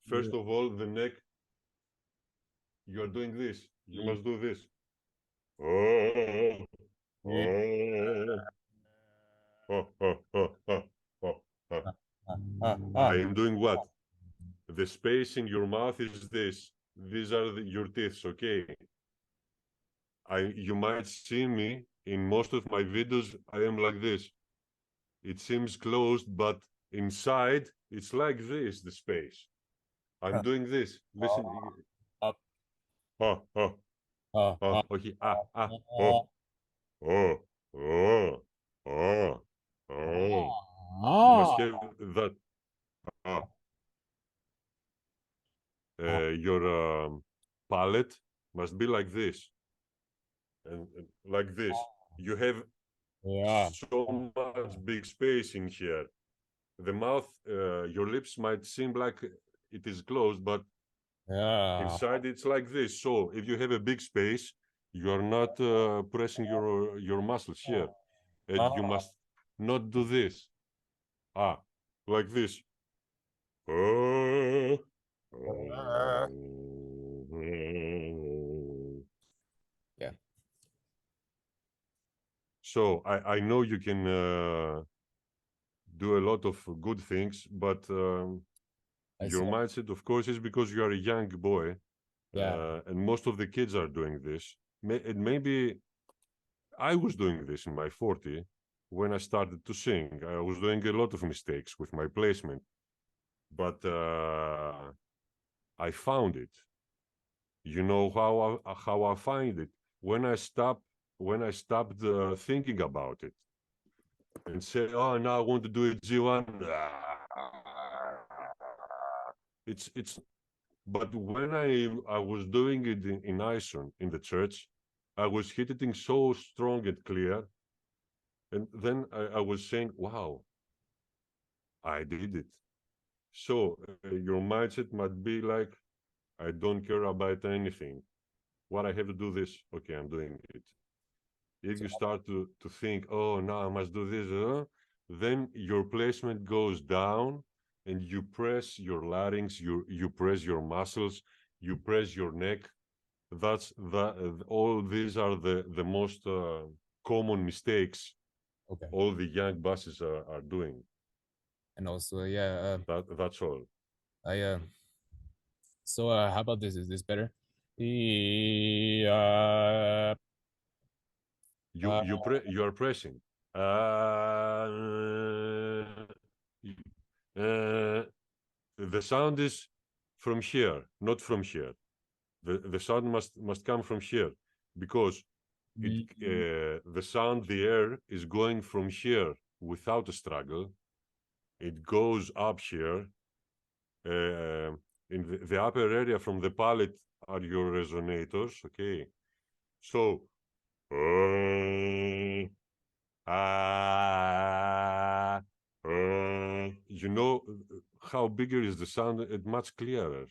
First of all, the neck, you are doing this. You must do this. I am doing what? The space in your mouth is this. These are your teeth, okay? You might see me in most of my videos, I am like this. It seems closed, but inside, it's like this, the space. I'm doing this. Listen. Up. Okay. Oh, oh, oh, oh, oh. You must have that. Ah. Your palate must be like this and like this. You have so much big space in here. The mouth, your lips might seem like it is closed, but inside it's like this. So if you have a big space, you are not pressing your muscles here, and you must not do this. Like this. Yeah. So I know you can do a lot of good things, but your mindset, of course, is because you are a young boy, and most of the kids are doing this. Maybe I was doing this in my 40 when I started to sing. I was doing a lot of mistakes with my placement, but I found it. You know how I find it when I stopped thinking about it and say, oh, now I want to do it G1. It's but when I was doing it in Ison in the church, I was hitting so strong and clear, and then I was saying, wow, I did it. So your mindset might be like, I don't care about anything. What I have to do this, okay, I'm doing it. If you start to think, oh, now I must do this, then your placement goes down and you press your larynx, you press your muscles, you press your neck. That's all these are the most common mistakes all the young basses are doing. And also, that's all. So how about this? Is this better? You are pressing. The sound is from here, not from here. The sound must come from here because the sound, the air is going from here without a struggle. It goes up here. In the upper area from the palate are your resonators. Okay, so you know how bigger is the sound and much clearer.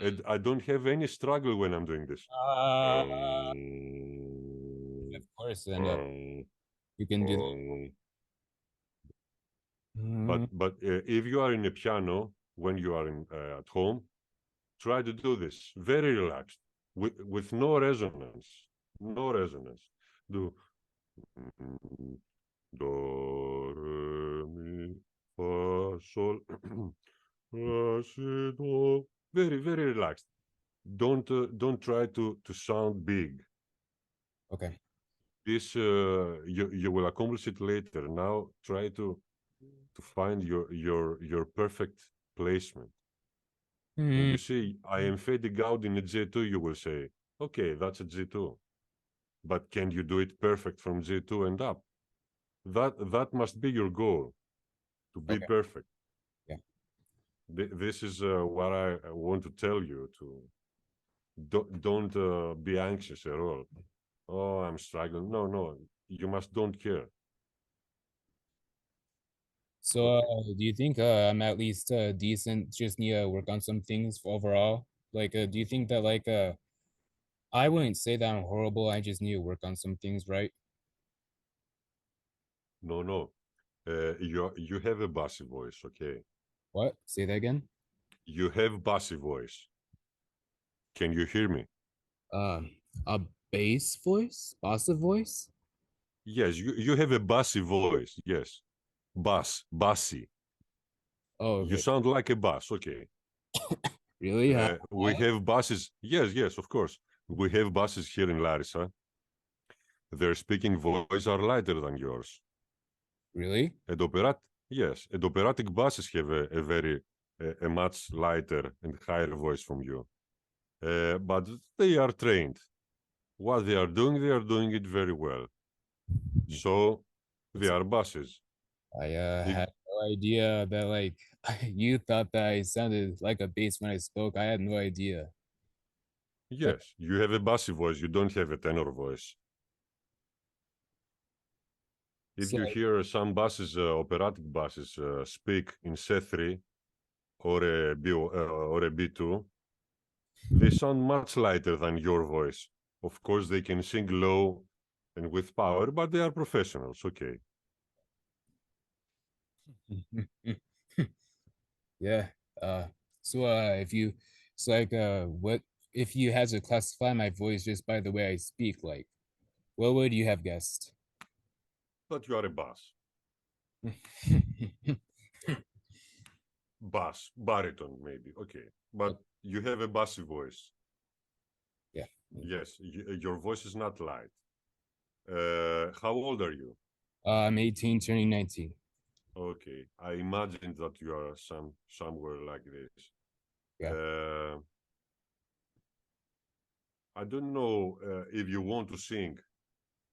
And I don't have any struggle when I'm doing this. Of course, and you can do that. But if you are in a piano when you are at home, try to do this very relaxed with no resonance, no resonance. Do do re mi fa sol la si do. Very relaxed. Don't try to sound big. Okay. This you will accomplish it later. Now try to find your perfect placement. When you say I am fading out in a G2, you will say, okay, that's a G2. But can you do it perfect from G2 and up? That must be your goal, to be perfect. Yeah. This is what I want to tell you. Don't be anxious at all. Oh, I'm struggling. No, you don't care. So, do you think I'm at least decent? Just need to work on some things overall. Like, do you think that I wouldn't say that I'm horrible. I just need to work on some things, right? No. You have a bassy voice, okay? What? Say that again. You have bassy voice. Can you hear me? Um, a bass voice, bossa voice. Yes, you have a bassy voice. Yes, bassy. Oh, You okay. sound like a bass. Okay. Really? We have basses. Yes, yes, of course. We have basses here in Larissa. Their speaking voice are lighter than yours. Really? And yes, and operatic basses have a very a much lighter and higher voice from you. But they are trained. What they are doing it very well. So they are basses. I If had no idea that like you thought that I sounded like a bass when I spoke. I had no idea. That yes, you have a bassy voice, you don't have a tenor voice. If so you hear some basses, operatic basses, speak in C3 or a B2, they sound much lighter than your voice. Of course, they can sing low and with power, but they are professionals. Okay. yeah. Uh if you it's like what if you had to classify my voice just by the way I speak, like what would you have guessed? But you are a bass, baritone maybe. Okay, but you have a bassy voice. Yeah. Yes, your voice is not light. How old are you? I'm 18 turning 19. Okay, I imagined that you are somewhere like this. Yeah. Uh, I don't know if you want to sing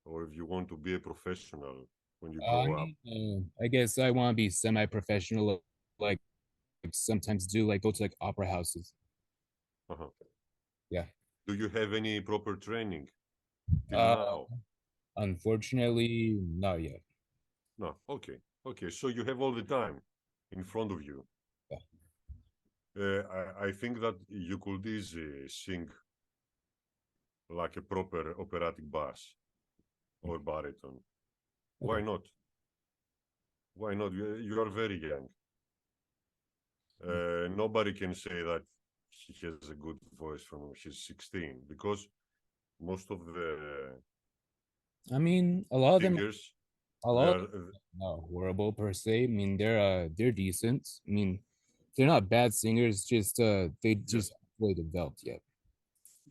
or if you want to be a professional when you I grow up. mean, I guess I want to be semi-professional, like sometimes do like go to like opera houses. Uh-huh. Yeah. Do you have any proper training till Uh, now? unfortunately, not yet. No. Okay. Okay. So you have all the time in front of you. Yeah. I think that you could easily sing like a proper operatic bass or baritone. Why Okay. not? Why not? You are very young. Nobody can say that he has a good voice from he's 16 because most of the I mean, a lot of them, singers a they lot of are them are not horrible per se. I mean, they're decent. I mean, they're not bad singers. Just they yes, just haven't fully developed yet.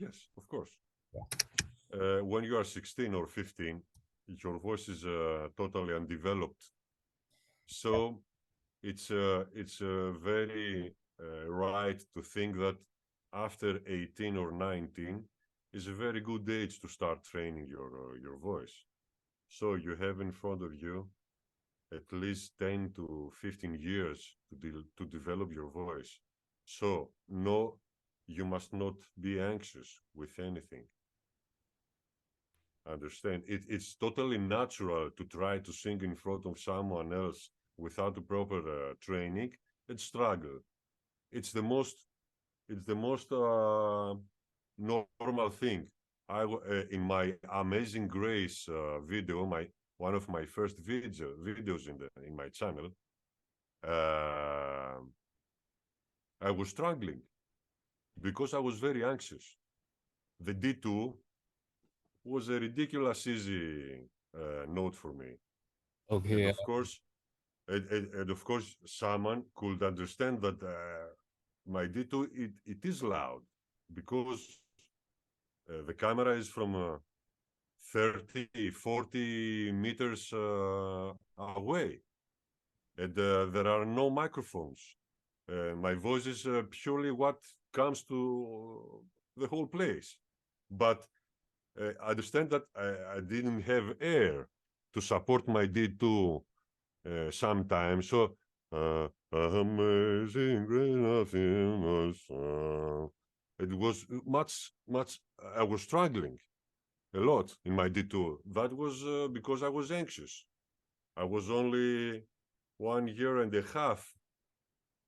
yes, of course. Yeah. When you are 16 or 15, your voice is totally undeveloped. So it's very right to think that after 18 or 19 is a very good age to start training your voice. So you have in front of you at least 10 to 15 years to develop your voice. So no, you must not be anxious with anything. Understand? It's totally natural to try to sing in front of someone else without a proper training and struggle. It's the most normal thing. In my Amazing Grace video, my one of my first videos in my channel, uh, I was struggling because I was very anxious. The D2 was a ridiculous easy note for me, and Okay. of course, and of course, someone could understand that my D2 it is loud because the camera is from 30, 40 meters away, and there are no microphones. My voice is purely what comes to the whole place. But I understand that I didn't have air to support my D2 sometimes. So, amazing grace of it was much, I was struggling a lot in my D2. That was because I was anxious. I was only 1 year and a half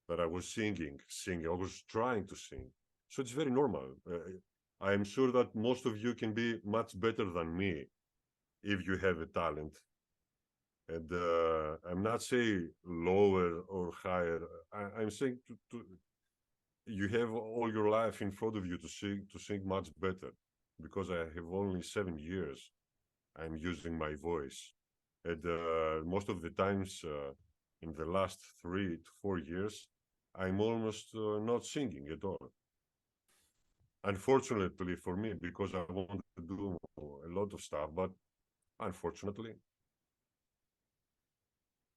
that I was singing. I was trying to sing. So it's very normal. I am sure that most of you can be much better than me if you have a talent. And I'm not saying lower or higher. I'm saying you have all your life in front of you to sing much better, because I have only 7 years. I'm using my voice, and most of the times in the last 3 to 4 years, I'm almost not singing at all. Unfortunately for me, because I want to do a lot of stuff, but unfortunately,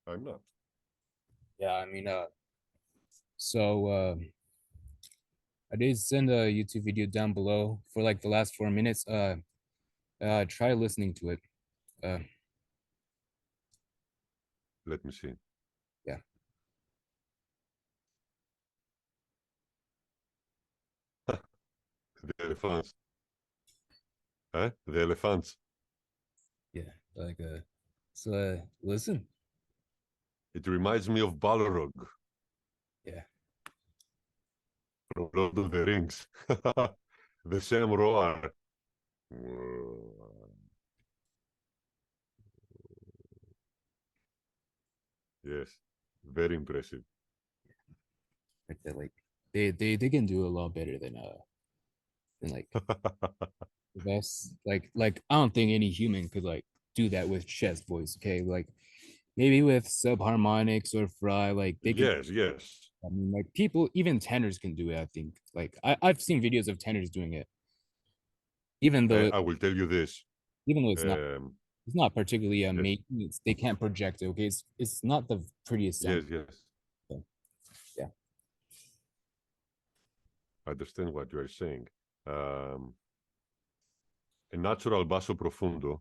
I'm not. Yeah, I mean, so I did send a YouTube video down below for like the last 4 minutes. Try listening to it. Uh, Let me see. yeah. The elephants. Huh? The elephants. Yeah, like so listen. It reminds me of Balrog Yeah, from Lord of the Rings. The same roar. Yes, very impressive. like they can do a lot better than like the best. Like I don't think any human could like do that with chest voice. Okay, like maybe with subharmonics or fry, like they could. Yes, yes. I mean, like people, even tenors can do it. I think. Like I've seen videos of tenors doing it, even though I will tell you this. even though Um, it's not particularly yes, amazing. They can't project it. Okay, it's not the prettiest sound. yes, yes. So, yeah. I understand what you are saying. Um, a natural basso profundo.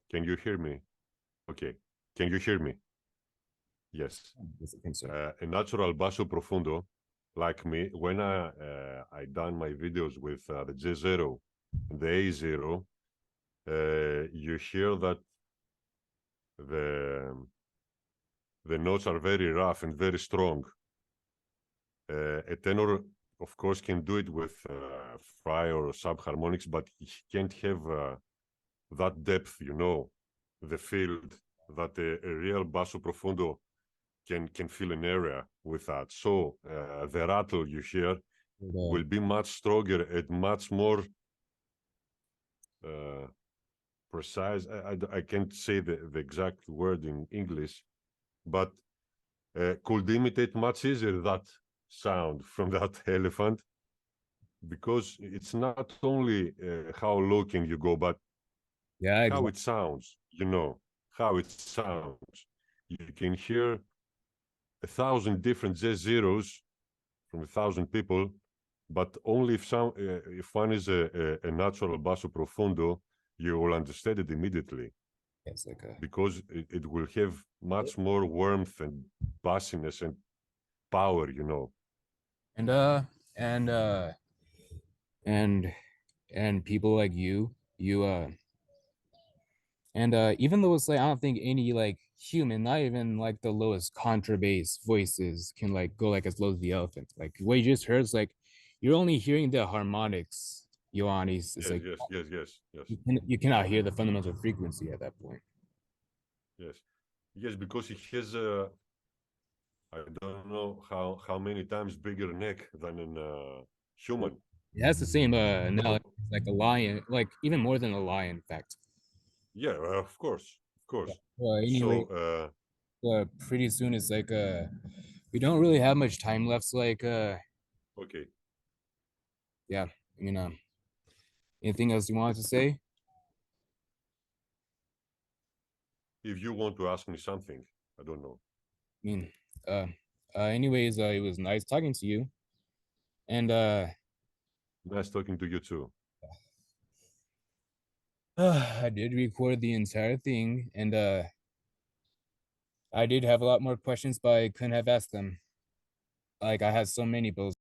Can you hear me? Okay. Can you hear me? Yes. Yes, I think so. A natural basso profundo, like me, when I done my videos with the J0 and the A0, you hear that the the notes are very rough and very strong. A tenor, of course, can do it with fry or subharmonics, but he can't have that depth, the field that a real basso profundo can fill an area with that. So the rattle you hear will be much stronger and much more uh, precise. I can't say the exact word in English, but could imitate much easier that sound from that elephant, because it's not only how low can you go, but Yeah, how exactly. it sounds, how it sounds. You can hear 1,000 different Z0s from 1,000 people, but only if one is a natural basso profundo, you will understand it immediately, It's like a because it will have much more warmth and bassiness and power. and uh and uh and and people like you and even though it's like I don't think any like human, not even like the lowest contrabass voices can like go like as low as the elephant. Like what you just heard is like you're only hearing the harmonics, Ioannis. It's Yes, like yes, yes, yes, yes, you cannot hear the fundamental frequency at that point. yes, yes, because it has I don't know how many times bigger neck than an human. It has the same So analogy like a lion, like even more than a lion, in fact. yeah, of course, of Yeah. course. Well, anyway, So pretty soon it's like we don't really have much time left. So like okay, yeah, I mean anything else you wanted to say? if you want to ask me something, I don't know. I mean uh anyways, it was nice talking to you. And Nice talking to you too. I did record the entire thing and I did have a lot more questions, but I couldn't have asked them. Like I had so many, but